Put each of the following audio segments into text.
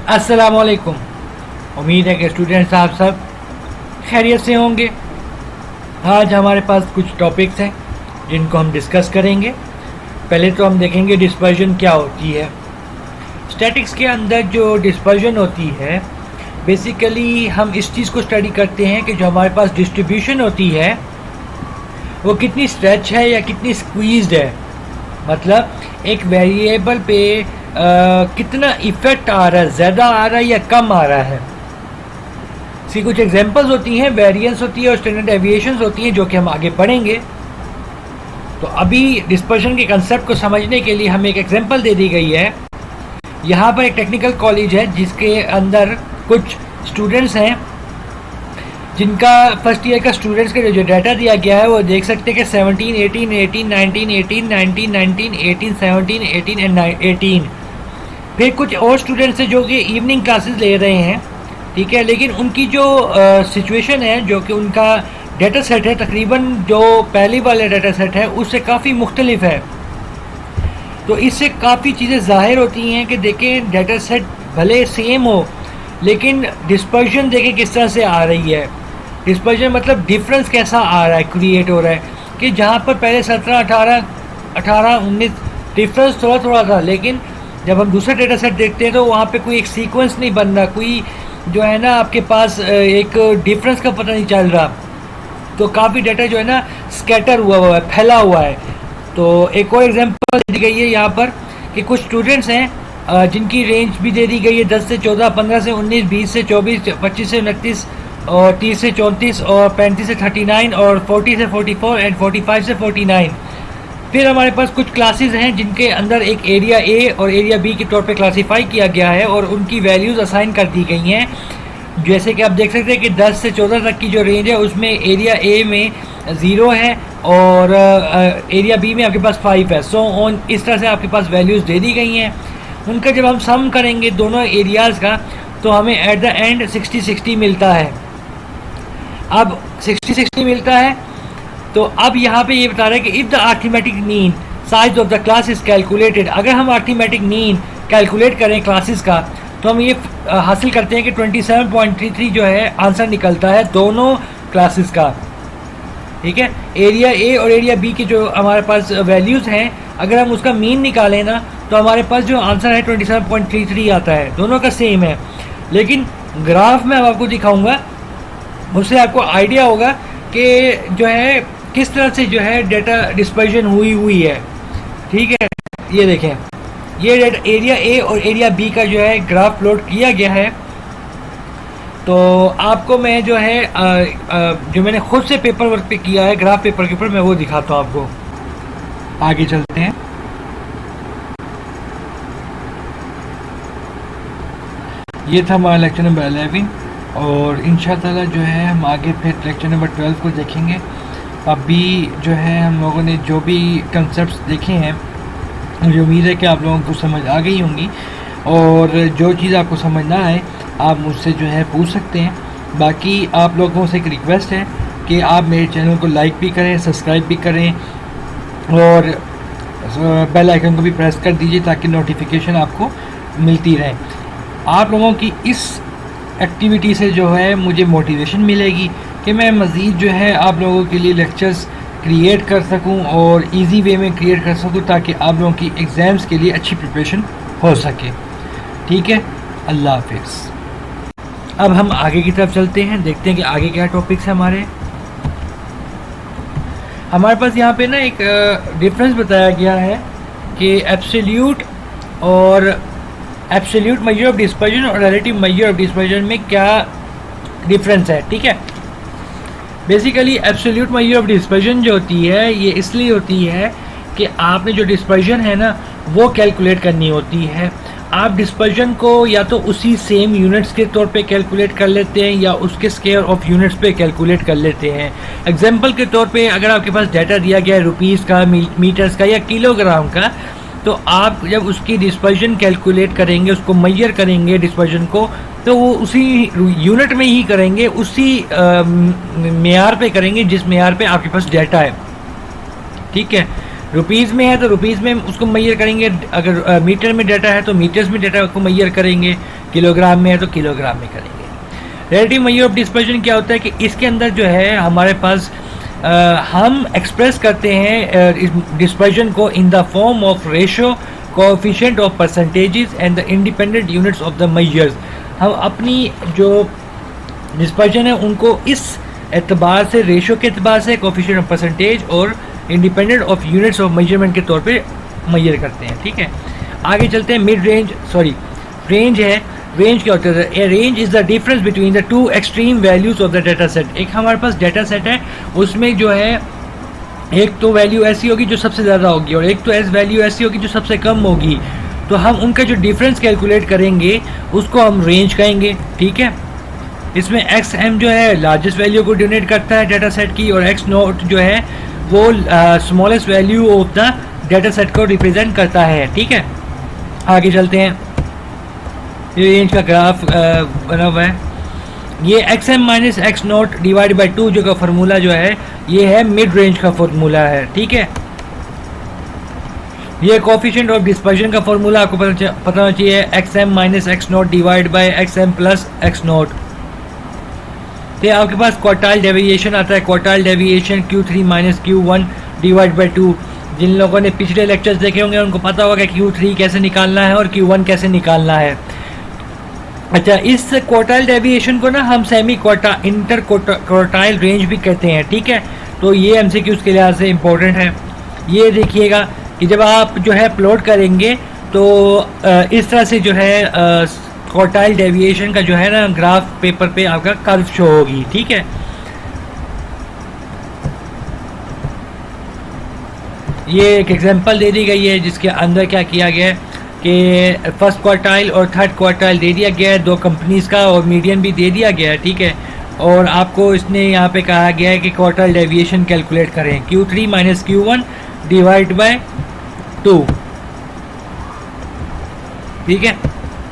अस्सलामुअलैकुम। उम्मीद है कि स्टूडेंट्स आप सब खैरियत से होंगे। आज हमारे पास कुछ टॉपिक्स हैं जिनको हम डिस्कस करेंगे। पहले तो हम देखेंगे डिस्पर्जन क्या होती है। स्टैटिक्स के अंदर जो डिस्पर्जन होती है, बेसिकली हम इस चीज़ को स्टडी करते हैं कि जो हमारे पास डिस्ट्रीब्यूशन होती है वो कितनी स्ट्रेच है या कितनी स्क्वीज्ड है। मतलब एक वेरिएबल पे कितना इफ़ेक्ट आ रहा है, ज़्यादा आ रहा है या कम आ रहा है। इसकी कुछ एग्जांपल्स होती हैं, वेरिएंस होती है और स्टैंडर्ड डेविएशंस होती हैं, जो कि हम आगे पढ़ेंगे। तो अभी डिस्पर्शन के कंसेप्ट को समझने के लिए हमें एक एग्जांपल दे दी गई है। यहाँ पर एक टेक्निकल कॉलेज है जिसके अंदर कुछ स्टूडेंट्स हैं जिनका फर्स्ट ईयर का स्टूडेंट्स का जो डाटा दिया गया है वो देख सकते हैं कि 17, 18, 18, 19, 18, 19, 19, 18, 17, 18 एंड 18। फिर कुछ और स्टूडेंट्स हैं जो कि इवनिंग क्लासेस ले रहे हैं, ठीक है, लेकिन उनकी जो सिचुएशन है, जो कि उनका डाटा सेट है, तकरीबन जो पहली वाले डाटा सेट है उससे काफ़ी मुख्तलिफ है। तो इससे काफ़ी चीज़ें ज़ाहिर होती हैं कि देखें डाटा सेट भले सेम हो लेकिन डिस्पर्जन देखें किस तरह से आ रही है। डिस्पर्जन मतलब डिफरेंस कैसा आ रहा है, क्रिएट हो रहा है कि जहाँ पर पहले 17, 18, 19 डिफरेंस थोड़ा थोड़ा था, लेकिन जब हम दूसरा डेटा सेट देखते हैं तो वहाँ पे कोई एक सीक्वेंस नहीं बन रहा, कोई जो है ना आपके पास एक डिफरेंस का पता नहीं चल रहा। तो काफ़ी डाटा जो है ना स्कैटर हुआ है, फैला हुआ है। तो एक और एग्जांपल दी गई है यहाँ पर कि कुछ स्टूडेंट्स हैं जिनकी रेंज भी दे दी गई है 10 से 14, 15 से 19, 20 से 24, 25 से 29 और 30 से 34 और 35 से 39 और 40 से 44 एंड 45 से 49। फिर हमारे पास कुछ क्लासेस हैं जिनके अंदर एक एरिया ए और एरिया बी के तौर पे क्लासीफाई किया गया है और उनकी वैल्यूज़ असाइन कर दी गई हैं। जैसे कि आप देख सकते हैं कि 10 से 14 तक की जो रेंज है उसमें एरिया ए में 0 है और एरिया बी में आपके पास 5 है। सो ऑन इस तरह से आपके पास वैल्यूज़ दे दी गई हैं। उनका जब हम सम करेंगे दोनों एरियाज़ का तो हमें एट द एंड 60-60 मिलता है। अब 60-60 मिलता है तो अब यहाँ पे ये बता रहा है कि if the arithmetic mean size of the class is calculated. अगर हम अर्थमेटिक मीन कैलकुलेट करें क्लासेस का तो हम ये हासिल करते हैं कि 27.33 जो है आंसर निकलता है दोनों क्लासेस का, ठीक है। एरिया ए और एरिया बी की जो हमारे पास वैल्यूज़ हैं, अगर हम उसका मीन निकालें ना तो हमारे पास जो आंसर है 27.33 आता है, दोनों का सेम है। लेकिन ग्राफ में अब आपको दिखाऊंगा, उससे आपको आइडिया होगा कि जो है किस तरह से जो है डेटा डिस्पर्जन हुई है, ठीक है। ये देखें, ये डेटा एरिया ए और एरिया बी का जो है ग्राफ प्लॉट किया गया है। तो आपको मैं जो है जो मैंने खुद से पेपर वर्क पे किया है ग्राफ पेपर के ऊपर, मैं वो दिखाता हूँ आपको। आगे चलते हैं। ये था हमारा लेक्चर नंबर 11 और इंशाअल्लाह जो है हम आगे फिर लेक्चर नंबर 12 को देखेंगे। अभी जो है हम लोगों ने जो भी कंसेप्ट्स देखे हैं मुझे उम्मीद है कि आप लोगों को समझ आ गई होंगी, और जो चीज़ आपको समझ ना आए आप मुझसे जो है पूछ सकते हैं। बाकी आप लोगों से एक रिक्वेस्ट है कि आप मेरे चैनल को लाइक भी करें, सब्सक्राइब भी करें और बेल आइकन को भी प्रेस कर दीजिए ताकि नोटिफिकेशन आपको मिलती रहे। आप लोगों की इस एक्टिविटी से जो है मुझे मोटिवेशन मिलेगी कि मैं मज़ीद जो है आप लोगों के लिए लेक्चर्स क्रिएट कर सकूं और इजी वे में क्रिएट कर सकूं ताकि आप लोगों की एग्ज़ाम्स के लिए अच्छी प्रिपरेशन हो सके, ठीक है। अल्लाह हाफिज़। अब हम आगे की तरफ चलते हैं, देखते हैं कि आगे क्या टॉपिक्स हैं हमारे पास। यहाँ पे ना एक डिफरेंस बताया गया है कि एब्सोल्यूट और एब्सोल्यूट मेजर ऑफ डिस्पर्जन और रिलेटिव मेजर ऑफ डिस्पर्जन में क्या डिफरेंस है, ठीक है। Basically absolute measure of dispersion जो होती है ये इसलिए होती है कि आपने जो डिस्पर्जन है ना वो कैलकुलेट करनी होती है। आप डिस्पर्जन को या तो उसी सेम यूनिट्स के तौर पे कैलकुलेट कर लेते हैं या उसके स्केयर ऑफ यूनिट्स पे कैलकुलेट कर लेते हैं। एग्जांपल के तौर पे अगर आपके पास डाटा दिया गया है रुपीज़ का, मीटर्स का या किलोग्राम का, तो आप जब उसकी डिस्पर्जन कैलकुलेट करेंगे, उसको मेजर करेंगे डिस्पर्जन को, तो वो उसी यूनिट में ही करेंगे, उसी मेयार पे करेंगे जिस मेयार पे आपके पास डाटा है, ठीक है। रुपीज़ में है तो रुपीज़ में उसको मैयर करेंगे, अगर मीटर में डाटा है तो मीटर्स में डाटा को मैयर करेंगे, किलोग्राम में है तो किलोग्राम में करेंगे। रिलेटिव मेजर ऑफ डिस्पर्जन क्या होता है कि इसके अंदर जो है हमारे पास हम एक्सप्रेस करते हैं डिस्पर्जन को in the form of ratio, coefficient of percentages and the independent units of the measures. हम अपनी जो डिस्पर्जन है उनको इस एतबार से, रेशो के एतबार से, कोएफिशिएंट ऑफ परसेंटेज और independent of units of measurement के तौर पे मेजर करते हैं। ठीक है, आगे चलते हैं। मिड रेंज, सॉरी रेंज है। रेंज क्या होता है? ए range is the difference between the two extreme values of the data set. एक हमारे पास डाटा सेट है, उसमें जो है एक तो वैल्यू ऐसी होगी जो सबसे ज़्यादा होगी और एक तो ऐसी वैल्यू ऐसी होगी जो सबसे कम होगी। तो हम उनका जो डिफरेंस कैलकुलेट करेंगे उसको हम रेंज कहेंगे। ठीक है, इसमें एक्स एम जो है लार्जेस्ट वैल्यू को डिनोट करता है डाटा सेट की, और एक्स नोट जो है वो smallest value of the data set को रिप्रेजेंट करता है। ठीक है, आगे चलते हैं। ये रेंज का ग्राफ बना हुआ है। ये x m minus x naught divide by 2 जो का फार्मूला जो है ये है मिड रेंज का फार्मूला है। ठीक है, ये कोएफिशिएंट ऑफ डिस्पर्जन का फार्मूला आपको पता होना चाहिए, x m minus x naught divide by x m plus x naught. तो आपके पास क्वार्टाइल डेविएशन आता है, quartile deviation Q3 minus Q1 divide by 2। जिन लोगों ने पिछले लेक्चर्स देखे होंगे उनको पता होगा कि Q3 कैसे निकालना है और Q1 कैसे निकालना है। अच्छा, इस क्वार्टाइल डेविएशन को ना हम सेमी इंटर क्वार्टाइल रेंज भी कहते हैं। ठीक है, तो ये एमसीक्यूज़ के लिहाज से इम्पोर्टेंट है। ये देखिएगा कि जब आप जो है प्लॉट करेंगे तो इस तरह से जो है क्वार्टाइल डेविएशन का जो है ना ग्राफ पेपर पे आपका कर्व शो होगी। ठीक है, ये एक एग्जांपल दे दी गई है जिसके अंदर क्या किया गया है कि फर्स्ट क्वार्टाइल और थर्ड क्वार्टाइल दे दिया गया है, दो कंपनीज़ का, और मीडियन भी दे दिया गया है। ठीक है, और आपको इसने यहाँ पे कहा गया है कि क्वार्टाइल डेविएशन कैलकुलेट करें, Q3 minus Q1 divide by 2। ठीक है,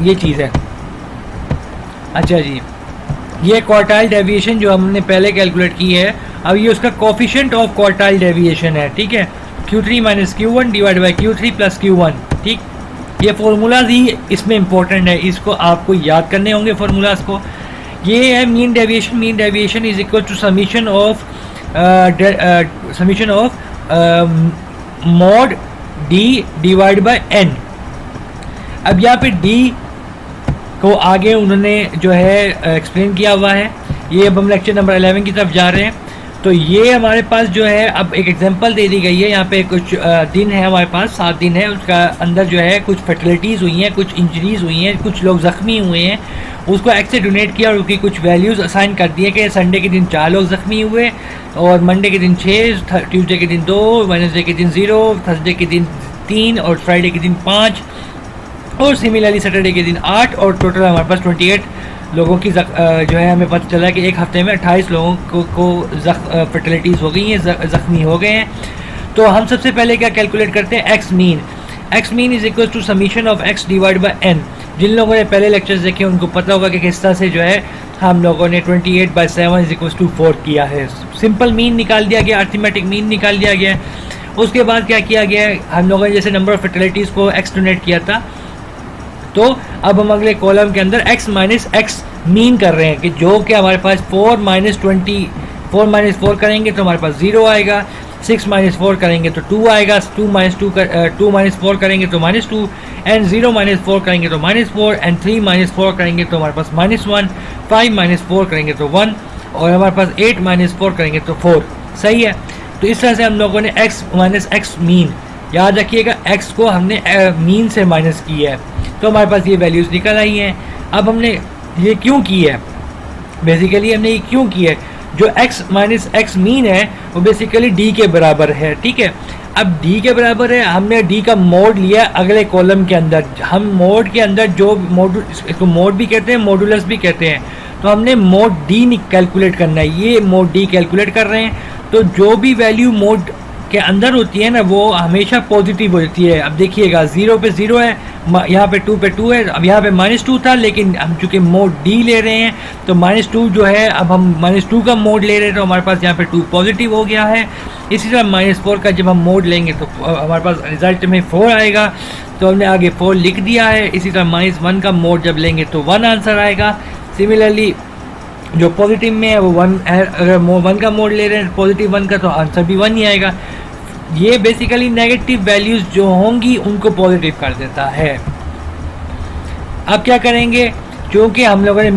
ये चीज़ है। अच्छा जी, ये क्वार्टाइल डेविएशन जो हमने पहले कैलकुलेट की है, अब ये उसका कोएफिशिएंट ऑफ क्वार्टाइल डेविएशन है। ठीक है, Q3 minus Q1 divide by Q3 plus Q1। ठीक, ये फार्मूलाज ही इसमें इंपॉर्टेंट है, इसको आपको याद करने होंगे फार्मूलाज को। ये है mean deviation. Mean deviation is equal to summation of mod d divide by n. अब यहाँ पे डी को आगे उन्होंने जो है एक्सप्लेन किया हुआ है। ये अब हम लेक्चर नंबर 11 की तरफ जा रहे हैं। तो ये हमारे पास जो है अब एक एग्जांपल दे दी गई है। यहाँ पे कुछ दिन है हमारे पास, 7 दिन है, उसका अंदर जो है कुछ फर्टिलिटीज़ हुई हैं, कुछ इंजरीज हुई हैं, कुछ लोग ज़ख्मी हुए हैं। उसको एक्स से डोनेट किया और उसकी कुछ वैल्यूज़ असाइन कर दिए कि संडे के दिन 4 लोग ज़ख्मी हुए, और मंडे के दिन 6, ट्यूसडे के दिन 2, वेडनेसडे के दिन 0, थर्सडे के दिन 3 और फ्राइडे के दिन 5 और सिमिलरली सैटरडे के दिन 8, और टोटल हमारे पास 28 लोगों की जो है हमें पता चला कि एक हफ्ते में 28 लोगों को फर्टिलिटीज़ हो गई हैं, ज़ख्मी हो गए हैं। तो हम सबसे पहले क्या कैलकुलेट करते हैं? X mean. X mean is equal to summation of x divide by n. जिन लोगों ने पहले लेक्चर्स देखे उनको पता होगा कि किस तरह से जो है हम लोगों ने 28/7 इज इक्वल टू 4 किया है। सिंपल मीन निकाल दिया गया, अर्थमेटिक मीन निकाल दिया गया। उसके बाद क्या किया गया है, हम लोगों ने जैसे नंबर ऑफ फर्टिलिटीज़ को एक्स डोनेट किया था, तो अब हम अगले कॉलम के अंदर x माइनस एक्स मीन कर रहे हैं कि जो कि हमारे पास 4 माइनस 4 करेंगे तो हमारे पास 0 आएगा, 6 माइनस 4 करेंगे तो 2 आएगा, 2 माइनस 4 करेंगे तो -2, एंड 0 माइनस 4 करेंगे तो -4, एंड 3 माइनस 4 करेंगे तो हमारे पास -1, 5 माइनस 4 करेंगे तो 1, और हमारे पास 8 माइनस 4 करेंगे तो 4। सही है। तो इस तरह से हम लोगों ने x माइनस एक्स मीन, याद रखिएगा x को हमने मीन से माइनस किया है, तो हमारे पास ये वैल्यूज़ निकल आई हैं। अब हमने ये क्यों की है, बेसिकली हमने ये क्यों की है, जो x माइनस एक्स मीन है वो बेसिकली d के बराबर है। ठीक है, अब d के बराबर है, हमने d का मोड लिया अगले कॉलम के अंदर। हम मोड के अंदर जो इसको मोड भी कहते हैं, मॉडुलस भी कहते हैं, तो हमने मोड d कैलकुलेट करना है। ये मोड d कैलकुलेट कर रहे हैं, तो जो भी वैल्यू मोड के अंदर होती है ना वो हमेशा पॉजिटिव होती है। अब देखिएगा 0 पे 0 है, यहाँ पे 2 पे 2 है। अब यहाँ पे -2 था, लेकिन हम चूँकि मोड डी ले रहे हैं तो -2 जो है, अब हम -2 का मोड ले रहे हैं तो हमारे पास यहाँ पे 2 पॉजिटिव हो गया है। इसी तरह -4 का जब हम मोड लेंगे तो हमारे पास रिजल्ट में 4 आएगा, तो हमने आगे 4 लिख दिया है। इसी तरह -1 का मोड जब लेंगे तो 1 आंसर आएगा। सिमिलरली जो पॉजिटिव में है वो 1 है, अगर 1 का मोड ले रहे हैं पॉजिटिव 1 का तो आंसर भी 1 ही आएगा। ये बेसिकली नेगेटिव वैल्यूज़ जो होंगी उनको पॉजिटिव कर देता है। अब क्या करेंगे, क्योंकि हम लोगों ने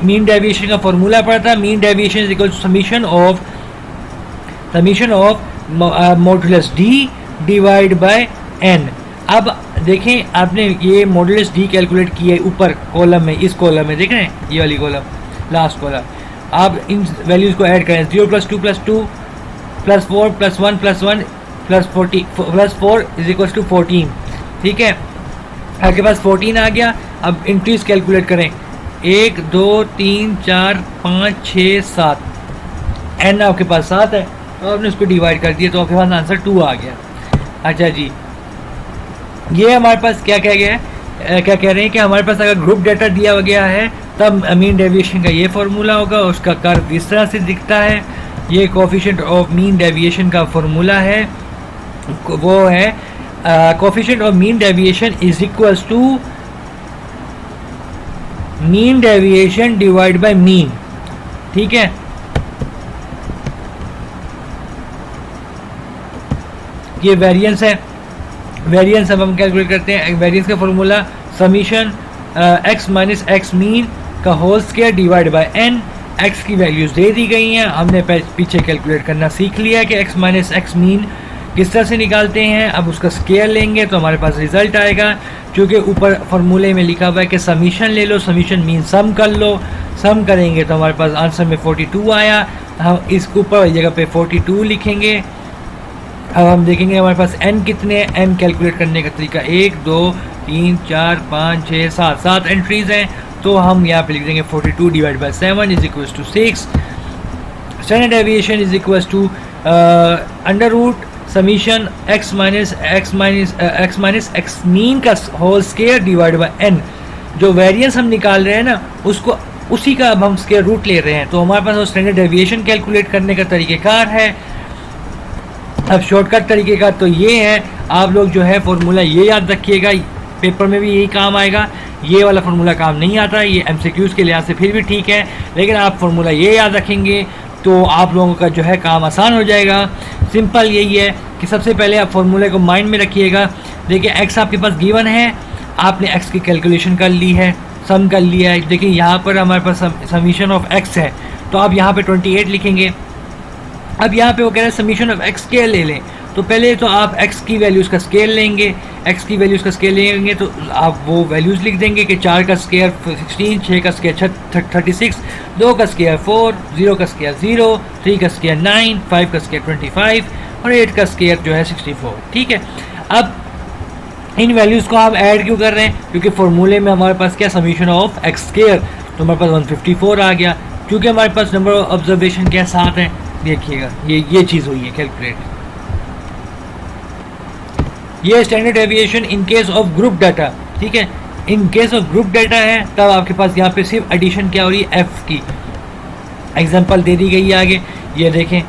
मीन डेविएशन का फॉर्मूला पढ़ा था, mean deviation is equal to summation of modulus d divide by n. अब देखें, आपने ये मॉडुलस डी कैलकुलेट किया है ऊपर कॉलम में, इस कॉलम में देख रहे हैं, ये वाली कॉलम, लास्ट कॉलम। आप इन वैल्यूज़ को ऐड करें, 0 + 2 + 2 + 4 + 1 + 1 + 4 = 14। ठीक है, आपके पास 14 आ गया। अब इंक्रीज कैलकुलेट करें, 1 2 3 4 5 6 7, एन आपके पास 7 है तो आपने उसको डिवाइड कर दिया तो आपके पास आंसर 2 आ गया। अच्छा जी, ये हमारे पास क्या कह गया है, क्या कह रहे हैं कि हमारे पास अगर ग्रुप डाटा दिया गया है तब मीन डेविएशन का ये फार्मूला होगा, उसका कर्व इस तरह से दिखता है। ये कोफिशिएंट ऑफ मीन डेविएशन का फार्मूला है, वो है coefficient of mean deviation is equals to mean deviation divide by mean. ठीक है, ये वेरिएंस है। वेरिएंस अब हम कैलकुलेट करते हैं। वेरिएंस का formula summation x minus x mean का whole square divide by n। x की वैल्यूज़ दे दी गई हैं, हमने पीछे कैलकुलेट करना सीख लिया कि x माइनस एक्स मीन किस तरह से निकालते हैं। अब उसका स्क्वायर लेंगे तो हमारे पास रिजल्ट आएगा, क्योंकि ऊपर फार्मूले में लिखा हुआ है कि समीशन ले लो, समीशन मीन सम कर लो, सम करेंगे तो हमारे पास आंसर में 42 आया। हम इस ऊपर वाली जगह पे 42 लिखेंगे। अब हम देखेंगे हमारे पास n कितने, n कैलकुलेट करने का तरीका 1 2 3 4 5 6 7 7 एंट्रीज हैं, तो हम यहाँ पे लिख देंगे 42 divide by 7 is equals to 6। Standard deviation is equals to under root summation x minus x mean का whole square divide by n। जो वेरिएंस हम निकाल रहे हैं ना उसको, उसी का अब हम स्क्वायर रूट ले रहे हैं, तो हमारे पास वो स्टैंडर्ड डेविएशन कैलकुलेट करने का तरीक़ेकार है। अब शॉर्टकट तरीके का तो ये है, आप लोग जो है फॉर्मूला ये याद रखिएगा, पेपर में भी यही काम आएगा। ये वाला फार्मूला काम नहीं आता, ये MCQs के लिहाज से फिर भी ठीक है, लेकिन आप फार्मूला ये याद रखेंगे तो आप लोगों का जो है काम आसान हो जाएगा। सिंपल यही है कि सबसे पहले आप फार्मूले को माइंड में रखिएगा। देखिए x आपके पास गिवन है, आपने x की कैलकुलेशन कर ली है, सम कर लिया है। देखिए यहाँ पर हमारे पास समीशन ऑफ x है, तो आप यहाँ पे 28 लिखेंगे। अब यहाँ पे वो कह रहे हैं समीशन ऑफ x स्केल ले लें, तो पहले तो आप x की वैल्यूज़ का स्केल लेंगे, x की वैल्यूज़ का स्केल लेंगे तो आप वो वैल्यूज़ लिख देंगे कि 4 का स्केयर 16, 6 का स्केयर 36, 2 का स्केयर 4, 0 का स्केयर 0, 3 का स्केयर 9, 5 का स्केयर 25 और 8 का स्केयर जो है 64। ठीक है, अब इन वैल्यूज़ को हम ऐड क्यों कर रहे हैं, क्योंकि फार्मूले में हमारे पास क्या समीशन ऑफ x स्केयर, तो हमारे पास 154 आ गया, क्योंकि हमारे पास नंबर ऑफ ऑब्जर्वेशन क्या 7 है। देखिएगा ये चीज़ हुई है कैलकुलेट। ये standard deviation in case of group data. ठीक है, in case of group data है तब आपके पास यहाँ पे सिर्फ एडिशन क्या हो रही है, f की। एग्जांपल दे दी गई है आगे, ये देखें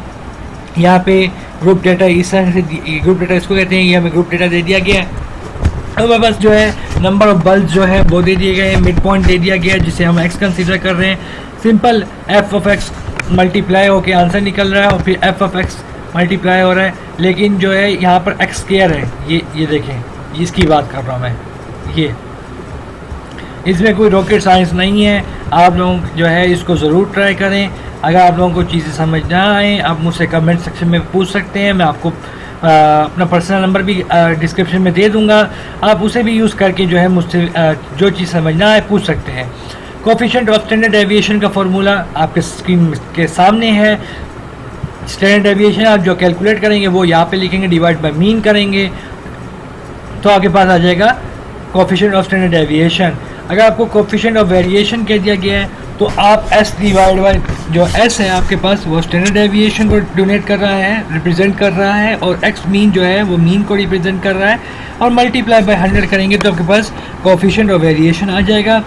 यहाँ पे ग्रुप डाटा इस तरह से, ग्रुप डाटा इसको कहते हैं, ये हमें ग्रुप डाटा दे दिया गया है। अब हमारे पास जो है नंबर ऑफ बल्ब जो है वो दे दिए गए हैं, मिड पॉइंट दे दिया गया है जिसे हम x कंसीडर कर रहे हैं। Simple f of x multiply होके आंसर निकल रहा है और फिर f ऑफ x मल्टीप्लाई हो रहा है, लेकिन जो है यहाँ पर x स्क्वायर है, ये देखें, इसकी बात कर रहा हूँ मैं। ये इसमें कोई रॉकेट साइंस नहीं है, आप लोग जो है इसको ज़रूर ट्राई करें। अगर आप लोगों को चीज़ें समझ ना आए आप मुझसे कमेंट सेक्शन में पूछ सकते हैं, मैं आपको अपना पर्सनल नंबर भी डिस्क्रिप्शन में दे दूँगा, आप उसे भी यूज़ करके जो है मुझसे जो चीज़ समझना है पूछ सकते हैं। कोफिशिएंट ऑफ स्टैंडर्ड डेविएशन का फॉर्मूला आपके स्क्रीन के सामने है। स्टैंडर्ड डेविएशन आप जो कैलकुलेट करेंगे वो यहाँ पे लिखेंगे, डिवाइड बाय मीन करेंगे तो आपके पास आ जाएगा कोफिशिएंट ऑफ स्टैंडर्ड डेविएशन। अगर आपको कोफिशिएंट ऑफ वेरिएशन कह दिया गया है तो आप एस डिवाइड बाई जो एस है आपके पास वो स्टैंडर्ड डेविएशन को डोनेट कर रहा है, रिप्रेजेंट कर रहा है, और एक्स मीन जो है वो मीन को रिप्रेजेंट कर रहा है, और मल्टीप्लाई बाय 100 करेंगे तो आपके पास कोफिशिएंट ऑफ वेरिएशन आ जाएगा।